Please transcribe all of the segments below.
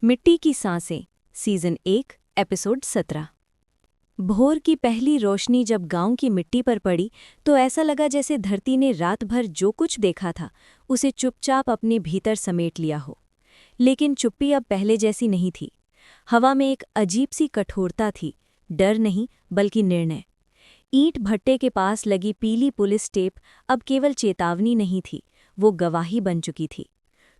मिट्टी की सांसें सीजन 1 एपिसोड 17। भोर की पहली रोशनी जब गांव की मिट्टी पर पड़ी तो ऐसा लगा जैसे धरती ने रात भर जो कुछ देखा था उसे चुपचाप अपने भीतर समेट लिया हो। लेकिन चुप्पी अब पहले जैसी नहीं थी। हवा में एक अजीब सी कठोरता थी, डर नहीं बल्कि निर्णय। ईंट भट्टे के पास लगी पीली पुलिस टेप अब केवल चेतावनी नहीं थी, वो गवाही बन चुकी थी।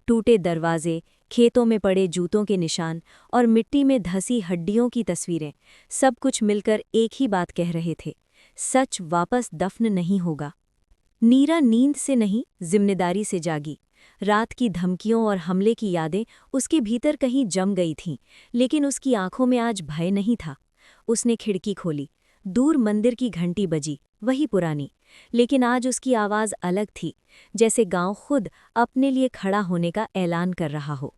टूटे दरवाजे, खेतों में पड़े जूतों के निशान और मिट्टी में धसी हड्डियों की तस्वीरें, सब कुछ मिलकर एक ही बात कह रहे थे, सच वापस दफन नहीं होगा। नीरा नींद से नहीं, जिम्मेदारी से जागी। रात की धमकियों और हमले की यादें उसके भीतर कहीं जम गई थीं, लेकिन उसकी आंखों में आज भय नहीं था। उसने खिड़की खोली। दूर मंदिर की घंटी बजी, वही पुरानी, लेकिन आज उसकी आवाज़ अलग थी, जैसे गांव खुद अपने लिए खड़ा होने का ऐलान कर रहा हो।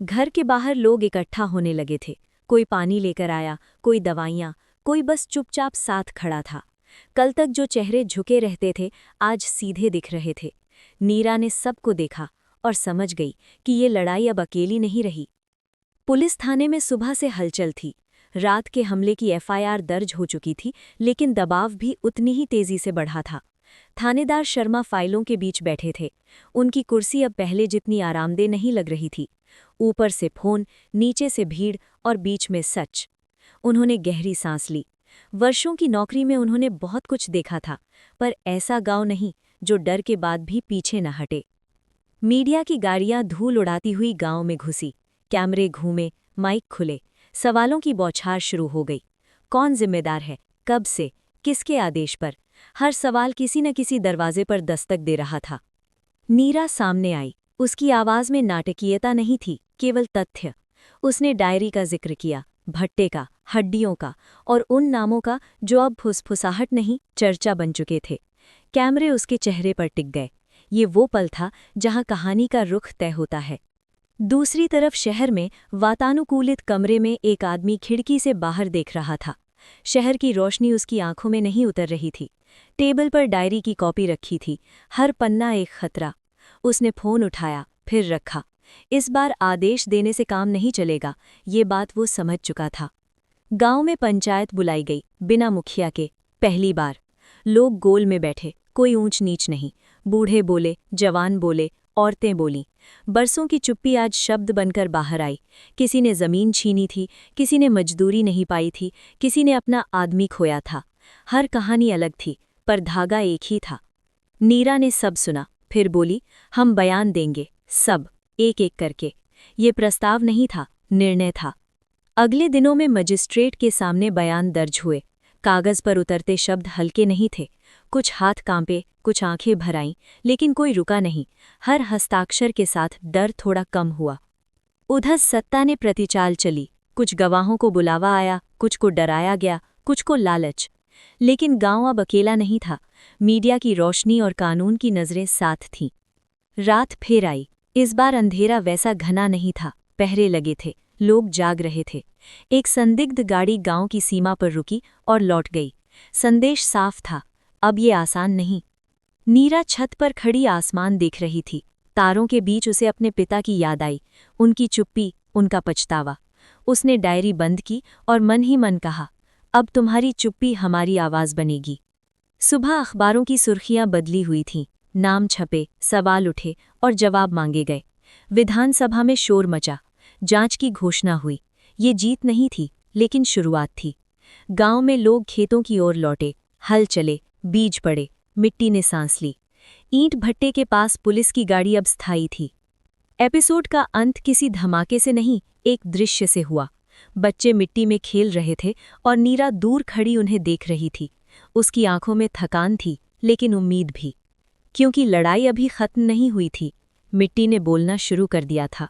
घर के बाहर लोग इकट्ठा होने लगे थे। कोई पानी लेकर आया, कोई दवाइयाँ, कोई बस चुपचाप साथ खड़ा था। कल तक जो चेहरे झुके रहते थे आज सीधे दिख रहे थे। नीरा ने सबको देखा और समझ गई कि ये लड़ाई अब अकेली नहीं रही। पुलिस थाने में सुबह से हलचल थी। रात के हमले की एफआईआर दर्ज हो चुकी थी, लेकिन दबाव भी उतनी ही तेजी से बढ़ा था। थानेदार शर्मा फाइलों के बीच बैठे थे। उनकी कुर्सी अब पहले जितनी आरामदेह नहीं लग रही थी। ऊपर से फोन, नीचे से भीड़ और बीच में सच। उन्होंने गहरी सांस ली। वर्षों की नौकरी में उन्होंने बहुत कुछ देखा था, पर ऐसा गांव नहीं जो डर के बाद भी पीछे न हटे। मीडिया की गाड़ियां धूल उड़ाती हुई गांव में घुसी। कैमरे घूमे, माइक खुले, सवालों की बौछार शुरू हो गई। कौन जिम्मेदार है, कब से, किसके आदेश पर? हर सवाल किसी न किसी दरवाजे पर दस्तक दे रहा था। नीरा सामने आई। उसकी आवाज में नाटकीयता नहीं थी, केवल तथ्य। उसने डायरी का जिक्र किया, भट्टे का, हड्डियों का और उन नामों का जो अब फुसफुसाहट नहीं, चर्चा बन चुके थे। कैमरे उसके चेहरे पर टिक गए। ये वो पल था जहां कहानी का रुख तय होता है। दूसरी तरफ शहर में वातानुकूलित कमरे में एक आदमी खिड़की से बाहर देख रहा था। शहर की रोशनी उसकी आंखों में नहीं उतर रही थी। टेबल पर डायरी की कॉपी रखी थी, हर पन्ना एक खतरा। उसने फोन उठाया, फिर रखा। इस बार आदेश देने से काम नहीं चलेगा, ये बात वो समझ चुका था। गांव में पंचायत बुलाई गई, बिना मुखिया के, पहली बार। लोग गोल में बैठे, कोई ऊंच नीच नहीं। बूढ़े बोले, जवान बोले, औरतें बोलीं। बरसों की चुप्पी आज शब्द बनकर बाहर आई। किसी ने जमीन छीनी थी, किसी ने मजदूरी नहीं पाई थी, किसी ने अपना आदमी खोया था। हर कहानी अलग थी, पर धागा एक ही था। नीरा ने सब सुना, फिर बोली, हम बयान देंगे, सब, एक एक करके। ये प्रस्ताव नहीं था, निर्णय था। अगले दिनों में मजिस्ट्रेट के सामने बयान दर्ज हुए। कागज पर उतरते शब्द हल्के नहीं थे। कुछ हाथ कांपे, कुछ आंखें भर आईं, लेकिन कोई रुका नहीं। हर हस्ताक्षर के साथ डर थोड़ा कम हुआ। उधर सत्ता ने प्रतिचाल चली। कुछ गवाहों को बुलावा आया, कुछ को डराया गया, कुछ को लालच। लेकिन गांव अब अकेला नहीं था। मीडिया की रोशनी और कानून की नजरें साथ थीं। रात फिर आई। इस बार अंधेरा वैसा घना नहीं था, पहरे लगे थे, लोग जाग रहे थे। एक संदिग्ध गाड़ी गांव की सीमा पर रुकी और लौट गई। संदेश साफ था, अब ये आसान नहीं। नीरा छत पर खड़ी आसमान देख रही थी। तारों के बीच उसे अपने पिता की याद आई, उनकी चुप्पी, उनका पछतावा। उसने डायरी बंद की और मन ही मन कहा, अब तुम्हारी चुप्पी हमारी आवाज़ बनेगी। सुबह अखबारों की सुर्खियां बदली हुई थीं। नाम छपे, सवाल उठे और जवाब मांगे गए। विधानसभा में शोर मचा। जांच की घोषणा हुई। ये जीत नहीं थी, लेकिन शुरुआत थी। गांव में लोग खेतों की ओर लौटे, हल चले, बीज पड़े, मिट्टी ने सांस ली। ईंट भट्टे के पास पुलिस की गाड़ी अब स्थायी थी। एपिसोड का अंत किसी धमाके से नहीं, एक दृश्य से हुआ। बच्चे मिट्टी में खेल रहे थे और नीरा दूर खड़ी उन्हें देख रही थी। उसकी आंखों में थकान थी, लेकिन उम्मीद भी, क्योंकि लड़ाई अभी खत्म नहीं हुई थी। मिट्टी ने बोलना शुरू कर दिया था।